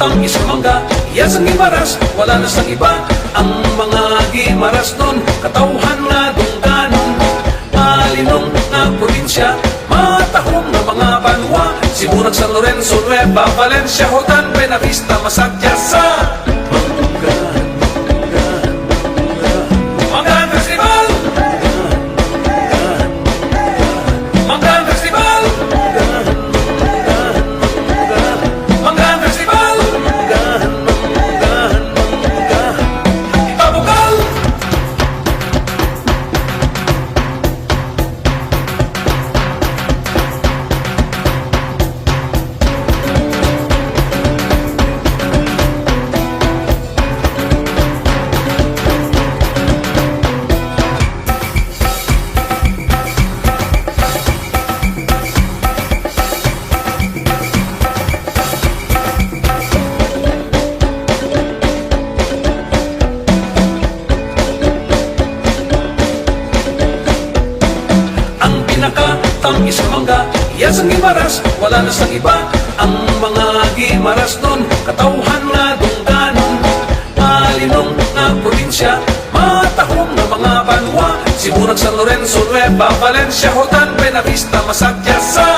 tamis sa mangga, iya sang gimaras, wala na sang iba. Ang mga gimaras nun, katauhan nga dungganon. Malinong na probinsya, matahong na mga banwa. Sibunag, San Lorenzo, Nueva Valencia, Hotan, Benavista, Masatya sa tamis sa mangga, iya sang gimaras, wala na sang iba. Ang mga gimaras nun, katauhan nga dungganon. Malinong na probinsya, matahong na mga banwa. Sibunag, San Lorenzo, Nueva Valencia, Hotan, Benavista, Masatya sa